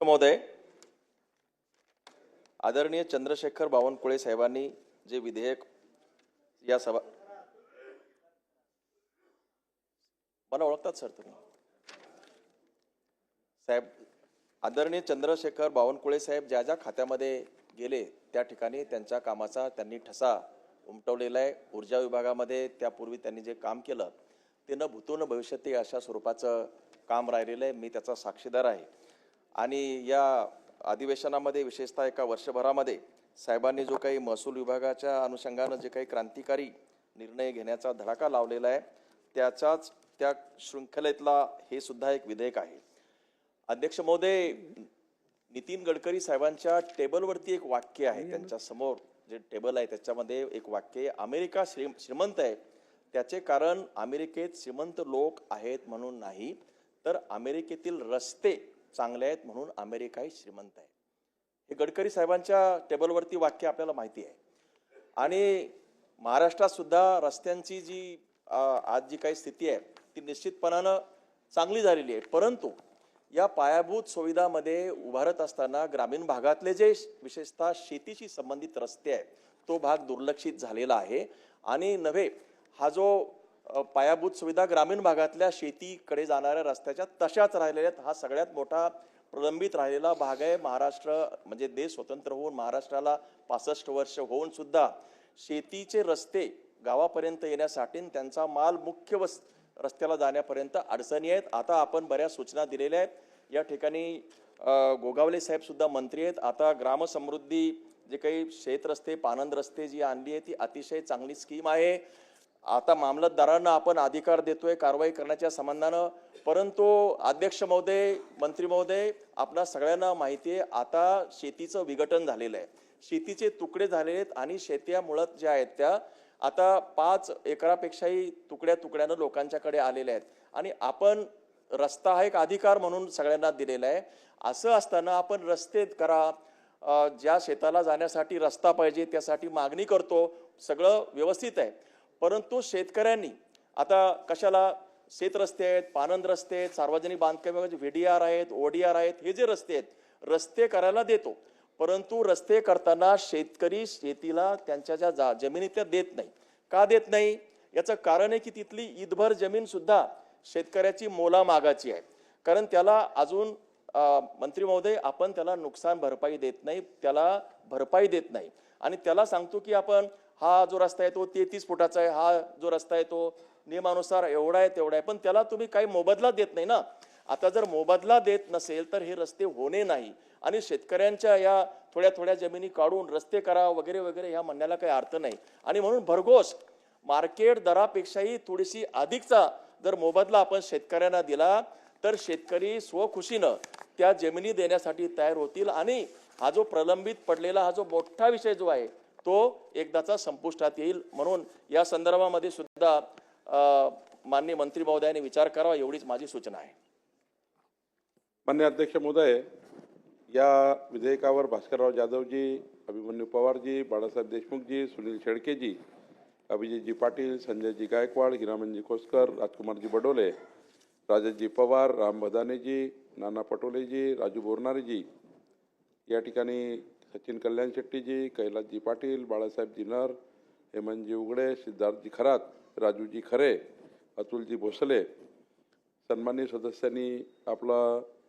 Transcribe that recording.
महोदय, आदरणीय चंद्रशेखर बावनकुळे साहेबांनी जे विधेयक या सभा मला ओळखतात सर तुम्ही साहेब, आदरणीय चंद्रशेखर बावनकुळे साहेब ज्या ज्या खात्यामध्ये गेले त्या ठिकाणी त्यांच्या कामाचा त्यांनी ठसा उमटवलेला आहे। ऊर्जा विभागामध्ये त्यापूर्वी त्यांनी जे काम केलं ते न भूतो न भविष्यती अशा स्वरूपाचं काम राहिलेलं आहे। मी त्याचा साक्षीदार आहे आणि या अधिवेशनामध्ये विशेषतः एका वर्षभरामध्ये साहेबांनी जो काही महसूल विभागाच्या अनुषंगाने जे काही क्रांतिकारी निर्णय घेण्याचा धडाका लावलेला आहे त्याचाच त्या शृंखलेतला हे सुद्धा एक विधेयक आहे। अध्यक्ष महोदय, नितीन गडकरी साहेबांच्या टेबलवरती एक वाक्य आहे, त्यांच्या समोर जे टेबल आहे त्याच्यामध्ये एक वाक्य, अमेरिका श्रीमंत आहे त्याचे कारण अमेरिकेत श्रीमंत लोक आहेत म्हणून नाही, तर अमेरिकेतील रस्ते चांगले आहेत म्हणून अमेरिका ही श्रीमंत आहे। हे गडकरी साहेबांच्या टेबलवरती वाक्य आपल्याला माहिती आहे। आणि महाराष्ट्रात सुद्धा रस्त्यांची जी आज जी काही स्थिती आहे ती निश्चितपणाने चांगली झालेली आहे, परंतु या पायाभूत सुविधांमध्ये उभारत असताना ग्रामीण भागातले जे विशेषतः शेतीशी संबंधित रस्ते आहेत तो भाग दुर्लक्षित झालेला आहे। आणि नव्हे हा जो पायाभूत सुविधा ग्रामीण भागातल्या शेतीकडे जाणाऱ्या रस्त्याच्या तशाच राहिलेल्या आहेत, हा सगळ्यात मोठा प्रलंबित राहिलेला भाग आहे। महाराष्ट्र म्हणजे देश स्वतंत्र होऊन महाराष्ट्राला 65 वर्ष होऊन सुद्धा शेतीचे रस्ते गावापर्यंत येण्यासाठी त्यांचा माल मुख्य रस्त्याला जाण्यापर्यंत अडचणी आहेत। आता आपण बऱ्याच सूचना दिलेल्या आहेत। या ठिकाणी गोगावले साहेब सुद्धा मंत्री आहेत। आता ग्रामसमृद्धी जे काही शेत रस्ते पानंद रस्ते जी आणली आहे ती अतिशय चांगली स्कीम आहे। आता मामलतदारांना आपण अधिकार देतोय कारवाई करण्याच्या संबंधानं, परंतु अध्यक्ष महोदय, मंत्री महोदय, आपल्या सगळ्यांना माहिती आहे आता शेतीचं विघटन झालेलं आहे, शेतीचे तुकडे झालेले आहेत आणि शेत्या मुळात ज्या आहेत त्या आता 5 एकरापेक्षाही तुकड्या तुकड्यानं लोकांच्याकडे आलेल्या आहेत आणि आपण रस्ता हा एक अधिकार म्हणून सगळ्यांना दिलेला आहे। असं असताना आपण रस्ते करा, ज्या शेताला जाण्यासाठी रस्ता पाहिजे त्यासाठी मागणी करतो, सगळं व्यवस्थित आहे, परंतु शेतकऱ्यांनी आता कशाला शेत रस्ते आहेत, पानंद रस्ते आहेत, सार्वजनिक बांधकाम VDR आहेत, ODR आहेत, हे जे रस्ते आहेत रस्ते करायला देतो, परंतु रस्ते करताना शेतकरी शेतीला त्यांच्या ज्या जमिनीतल्या देत नाही। का देत नाही याचं कारण आहे की तिथली ईदभर जमीन सुद्धा शेतकऱ्याची मोला मागाची आहे, कारण त्याला अजून मंत्री महोदय आपण त्याला नुकसान भरपाई देत नाही, त्याला भरपाई देत नाही आणि त्याला सांगतो की आपण हा जो रस्ता आहे तो 33 फुटाचा आहे, हा जो रस्ता आहे तो नियमानुसार एवढा आहे तेवढा आहे, पण त्याला तुम्ही काही मोबदला देत नाही ना। आता जर मोबदला देत नसेल तर हे रस्ते होणे नाही आणि शेतकऱ्यांच्या या थोड्या थोड्या जमिनी काढून रस्ते करा वगैरे वगैरे ह्या म्हणण्याला काही अर्थ नाही। आणि म्हणून भरघोस मार्केट दरापेक्षाही थोडीशी अधिकचा जर मोबदला आपण शेतकऱ्यांना दिला तर शेतकरी स्वखुशीनं त्या जमिनी देण्यासाठी तयार होतील आणि हा जो प्रलंबित पडलेला हा जो मोठा विषय जो आहे तो एकदाचा संपुष्टात येईल। म्हणून या संदर्भामध्ये सुद्धा माननीय मंत्री महोदयांनी विचार करावा एवढीच माझी सूचना आहे। माननीय अध्यक्ष महोदय, या विधेयकावर भास्करराव जाधवजी, अभिमन्यू पवारजी, बाळासाहेब देशमुखजी, सुनील शेळकेजी, अभिजितजी पाटील, संजयजी गायकवाड, हिरामनजी खोसकर, राजकुमारजी बडोले, राजेशजी पवार, राम भदानेजी, नाना पटोलेजी, राजू बोरनारेजी, या ठिकाणी सचिन कल्याण शेट्टीजी, कैलासजी पाटील, बाळासाहेबजी नर, हेमंतजी उघडे, सिद्धार्थजी खरात, राजूजी खरे, अतुलजी भोसले, सन्माननीय सदस्यांनी आपला